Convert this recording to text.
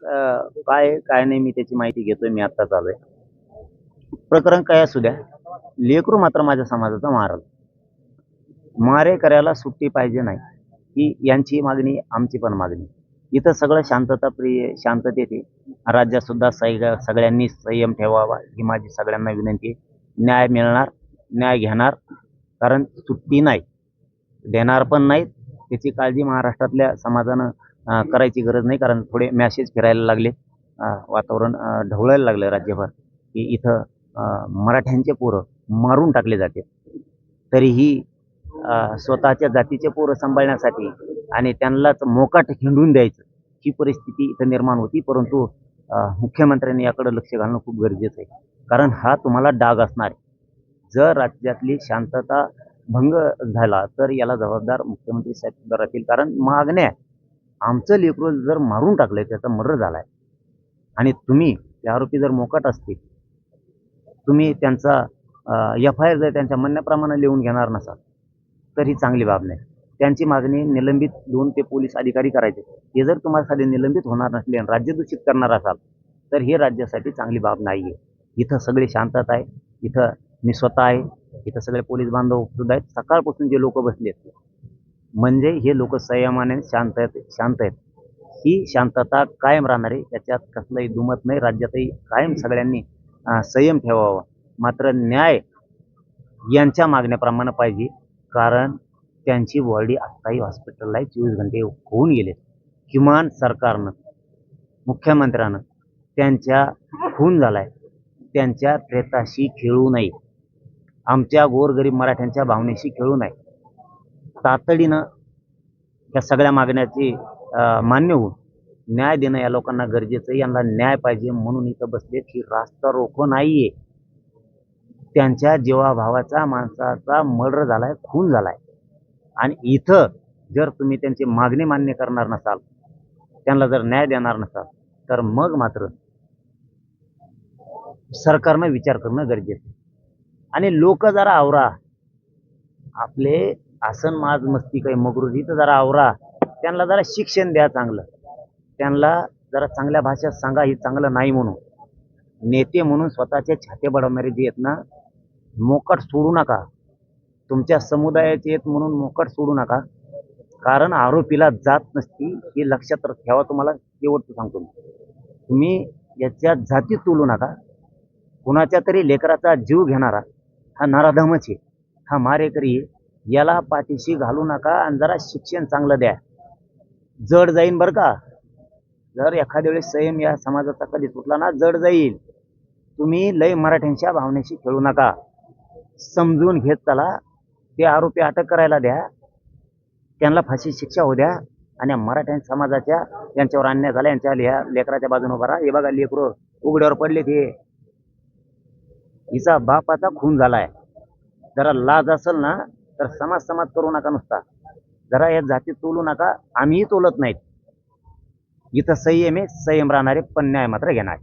काय आहे, काय नाही मी त्याची माहिती घेतोय. मी आत्ताच आलोय. प्रकरण काय असू द्या, लेकरू मात्र माझ्या समाजाचा मारल. मारेकऱ्याला सुट्टी पाहिजे नाही, ही यांची मागणी, आमची पण मागणी. इथं सगळं शांतताप्रिय, शांततेत आहे. राज्यात सुद्धा सगळ्यांनी संयम ठेवावा, ही माझी सगळ्यांना विनंती आहे. न्याय मिळणार, न्याय घेणार, कारण सुट्टी नाही, देणार पण नाहीत. त्याची काळजी महाराष्ट्रातल्या समाजानं करायची गरज नाही, कारण थोडे मॅसेज फिरायला लागले. वातावरण ढवळायला लागलं राज्यभर, की इथं मराठ्यांचे पोरं मारून टाकले जाते. तरीही स्वतःच्या जातीचे पोरं सांभाळण्यासाठी आणि त्यांनाच मोकाट हिंडून द्यायचं, ही परिस्थिती इथं निर्माण होती. परंतु मुख्यमंत्र्यांनी याकडे लक्ष घालणं खूप गरजेचं आहे, कारण हा तुम्हाला डाग असणार आहे. जर राज्यातली शांतता भंग झाला तर याला जबाबदार मुख्यमंत्री साहेब सुद्धा राहतील, कारण मागण्या, आमचं लेकरू जर मारून टाकलंय, त्याचा मर्डर झालाय आणि तुम्ही ते आरोपी जर मोकाट असतील, तुम्ही त्यांचा एफ-आय-आर जर त्यांच्या म्हणण्याप्रमाणे लिहून घेणार नसाल तर ही चांगली बाब नाही. त्यांची मागणी निलंबित 2 ते पोलीस अधिकारी करायचे. हे जर तुम्हाला निलंबित होणार नसले आणि राज्य दूषित करणार असाल तर हे राज्यासाठी चांगली बाब नाही आहे. इथं सगळी शांतता आहे. इथं मी स्वतः आहे. इथं सगळे पोलीस बांधव सुद्धा आहेत. सकाळपासून जे लोक बसलेत, म्हणजे हे लोक संयमाने शांत आहेत. ही शांतता कायम राहणार आहे, त्याच्यात कसलंही दुमत नाही. राज्यातही कायम सगळ्यांनी संयम ठेवावा. मात्र न्याय यांच्या मागण्याप्रमाणे पाहिजे, कारण त्यांची बॉडी आत्ताही हॉस्पिटलला आहे, 24 घंटे होऊन गेले. किमान सरकारनं, मुख्यमंत्र्यानं त्यांच्या खून झालाय, त्यांच्या प्रेताशी खेळू नये. आमच्या गोरगरीब मराठ्यांच्या भावनेशी खेळू नये. तातडीनं या सगळ्या मागण्याची मान्य होऊन न्याय देणं या लोकांना गरजेचं आहे. यांना न्याय पाहिजे म्हणून इथं बसलेत. ही रास्ता रोको नाहीये. त्यांच्या जीवाभावाचा माणसाचा मर्डर झालाय, खून झालाय, आणि इथं जर तुम्ही त्यांची मागणी मान्य करणार नसाल, त्यांना जर न्याय देणार नसाल, तर मग मात्र सरकारनं विचार करणं गरजेचं आहे. आणि लोक जरा आवरा, आपले आसन माज मस्ती काही मगरुरी तर जरा आवरा. त्यांना जरा शिक्षण द्या चांगलं. त्यांना जरा चांगल्या भाषेत सांगा ही चांगलं नाही म्हणून. नेते म्हणून स्वतःचे छाते बडवणारे जे आहेत ना, मोकाट सोडू नका. तुमच्या समुदायाचे आहेत म्हणून मोकाट सोडू नका, कारण आरोपीला जात नसती, हे लक्षात ठेवा. तुम्हाला शेवटचं सांगतो मी, तुम्ही याच्या जाती तोलू नका. कुणाच्या तरी लेकराचा जीव घेणारा हा नराधमच आहे, हा मारेकरी आहे. याला पाठीशी घालू नका आणि जरा शिक्षण चांगलं द्या. जड जाईन बरं का, जर एखाद्या वेळेस संयम या समाजाचा कधी सुटला ना, जड जाईल. तुम्ही लय मराठ्यांच्या भावनेशी खेळू नका. समजून घेत चला. ते आरोपी अटक करायला द्या, त्यांना फाशी शिक्षा होऊ द्या, आणि मराठ्या समाजाच्या यांच्यावर अन्याय झाला, यांच्या ह्या लेकराच्या बाजूने उभा राहा. हे बघा, लेकरं उघड्यावर पडले, ते हिचा बापाचा खून झालाय. जरा लाज असेल ना तर समाज करू नका नुसता. जरा या जाती तोलू नका. आम्हीही तोलत नाहीत. इथं संयम आहे, संयम राहणारे, पण न्याय मात्र घेणार.